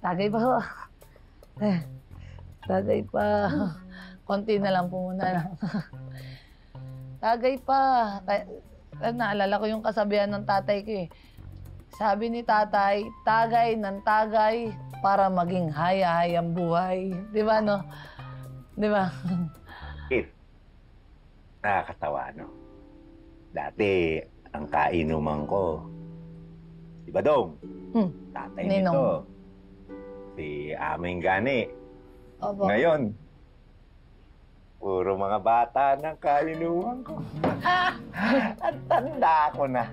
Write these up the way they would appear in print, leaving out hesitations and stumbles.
Tagay pa ho. Tagay pa. Konti na lang po muna. Tagay pa. Naalala ko yung kasabihan ng tatay ko eh. Sabi ni tatay, tagay ng tagay para maging haya-hayang buhay. Di ba, no? Di ba? Kit, nakakatawa, no? Dati, ang kainuman ko, si Badong, tatay Ninong. nito, si Aming Gani. Opo. Ngayon, puro mga bata ng kainuman ko. Ang tanda ko na.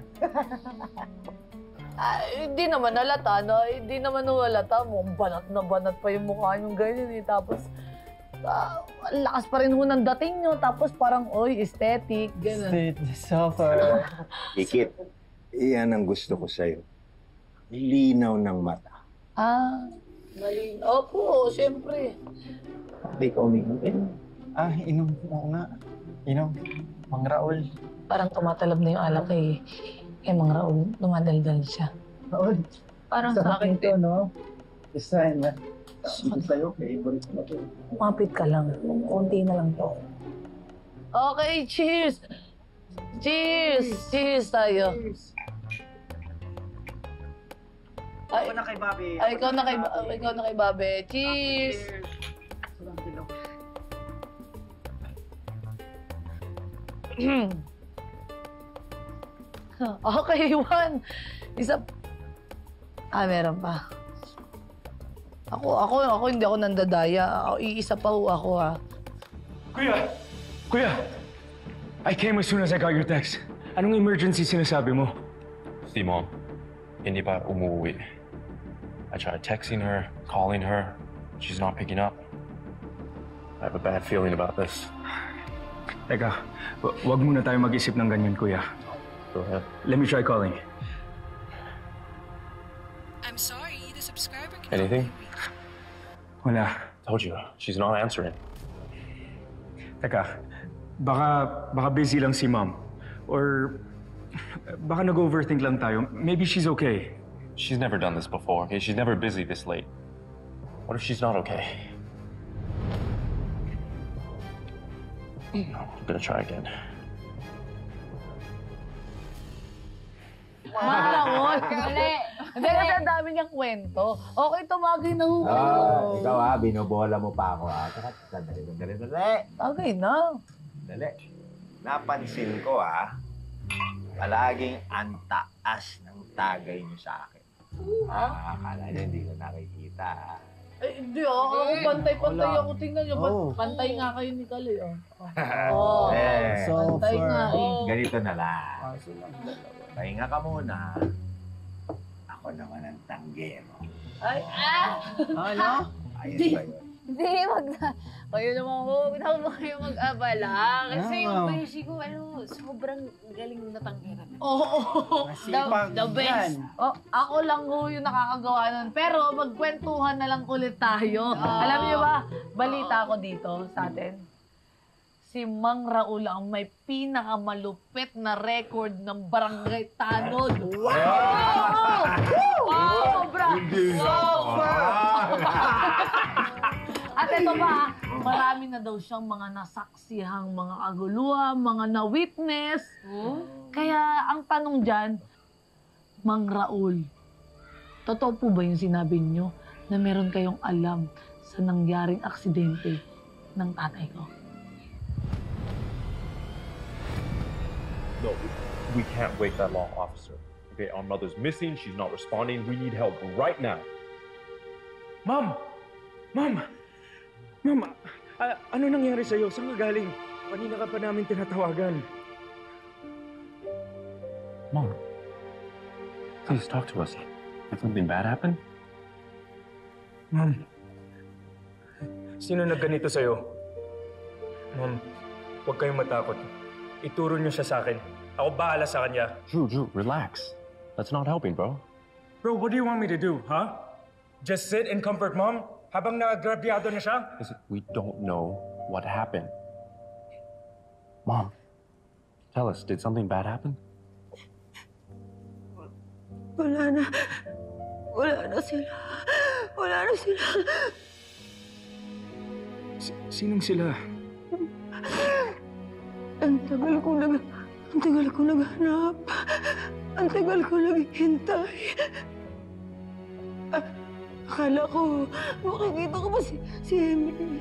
Hindi naman halata, no? Hindi naman halata mo. Banat na banat pa yung mukha nyo ganyan eh. Tapos, ang lakas pa rin ho ng dating nyo. Tapos parang, oy, aesthetic, gano'n. Suffer. Ikit, iyan ang gusto ko sa'yo. Linaw ng mata. Mali. Opo, siyempre. Hindi ka uminom. Inom mo nga. Inom. Mang Raul. Parang tumatalab na yung alak eh. Mang Raul, dumadaldal siya. Raul. Parang sa akin to, no? Isa na. Ito sa'yo, favorite mo to. Mapit ka lang. Konti na lang to. Okay, cheers! Cheers! Cheers tayo. Ako na kay Bobby. Ikaw na kay Babe. Cheers! Okay, Juan. Isa... meron pa. Ako hindi ako nandadaya. Iisa pa ho ako, ha. Kuya! I came as soon as I got your text. Anong emergency sinasabi mo? Si Mom, hindi pa umuwi. I tried texting her, calling her. She's not picking up. I have a bad feeling about this. Teka, wag muna tayo mag-isip ng ganyan, kuya. Go ahead. Let me try calling. I'm sorry, the subscriber can Anything? Wala. Told you, she's not answering. Teka, baka busy lang si Mom. Or baka nag-overthink lang tayo. Maybe she's okay. She's never done this before, okay? She's never busy this late. What if she's not okay? I'm gonna try again. Malangon. Hindi kasi ang dami niyang kwento. Okay, tumagay na ho. Ikaw binobola mo pa ako. Dali. Tagay na. Dali. Napansin ko palaging ang taas ng tagay niyo sa akin. Akala niyo hindi ko nakikita. Hindi pantay-pantay ako. Tingnan niyo, pantay nga kayo ni Kaloy. Pantay nga eh. Ganito na lang. Pahinga ka muna. Ako naman ang tanggero. Ano? Ayos ba yun? Hindi, wag na. Kayo naman ho, huwag mo kayo mag-abala. Kasi yung beshi ko, sobrang galing na tanggiran. Oo. Masipag The best. yan. Ako lang ho yung nakakagawa nun. Pero magkwentuhan na lang ulit tayo. Alam niyo ba, balita ko dito sa atin. Si Mang Raul ang may pinakamalupit na record ng Barangay Tanod. Wow! Sobra! At ito pa, marami na daw siyang mga nasaksihang mga kaguluhan, mga na-witness. Kaya ang tanong dyan, Mang Raul, totoo po ba yung sinabi niyo na meron kayong alam sa nangyaring aksidente ng tatay ko? No, we can't wait that long, officer. Okay, our mother's missing. She's not responding. We need help right now. Mom! Ano nangyari sa'yo? Saan ka galing? Kanina ka pa namin tinatawagan. Mom, please talk to us. Did something bad happen? Mom, sino nagganito sa'yo? Mom, huwag kayong matakot. Ituro niyo siya sa akin. Ako bahala sa kanya. Drew, relax. That's not helping, bro. Bro, what do you want me to do, huh? Just sit and comfort Mom habang naagrabyado na siya? Listen, we don't know what happened. Mom, tell us, did something bad happen? Wala na sila. Wala na sila. Sinong sila? Ang tagal ko naghanap. Ang tagal ko naghihintay. Akala ko, makikita ko ba si Emily?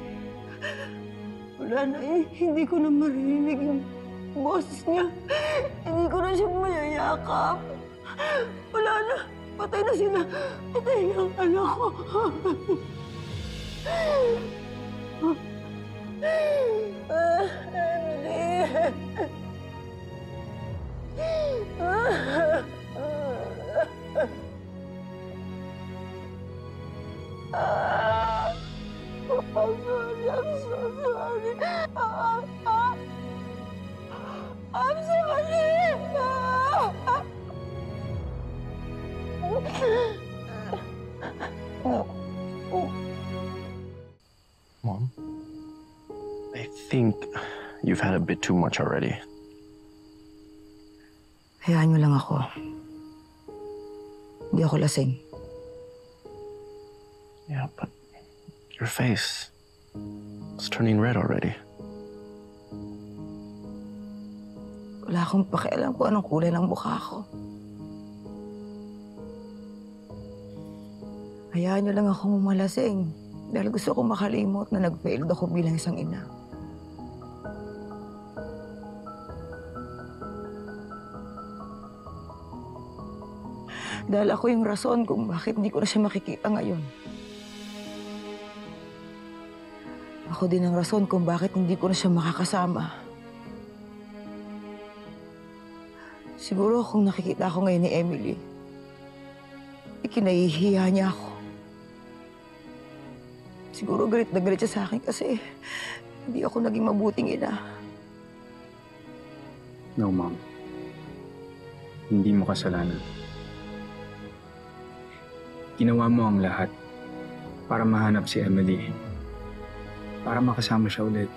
Wala na eh. Hindi ko na maririnig yung boses niya. Hindi ko na siya mayayakap. Wala na. Patay na sila. Patay na ang anak ko. I'm so sorry. I'm sorry. Mom, I think you've had a bit too much already. Hayaan niyo lang ako. Hindi ako lasing. Yeah, but your face is turning red already. Wala akong pakialam kung anong kulay ng mukha ko. Hayaan niyo lang akong umalasing dahil gusto kong makalimot na nag-failed ako bilang isang ina. Dahil ako yung rason kung bakit hindi ko na siya makikita ngayon. Ako din ang rason kung bakit hindi ko na siya makakasama. Siguro kung nakikita ako ngayon ni Emily, ikinahihiya niya ako. Siguro galit na galit siya sa akin kasi hindi ako naging mabuting ina. No, Mom. Hindi mo kasalanan. Ginawa mo ang lahat para mahanap si Emily. Para makasama siya ulit.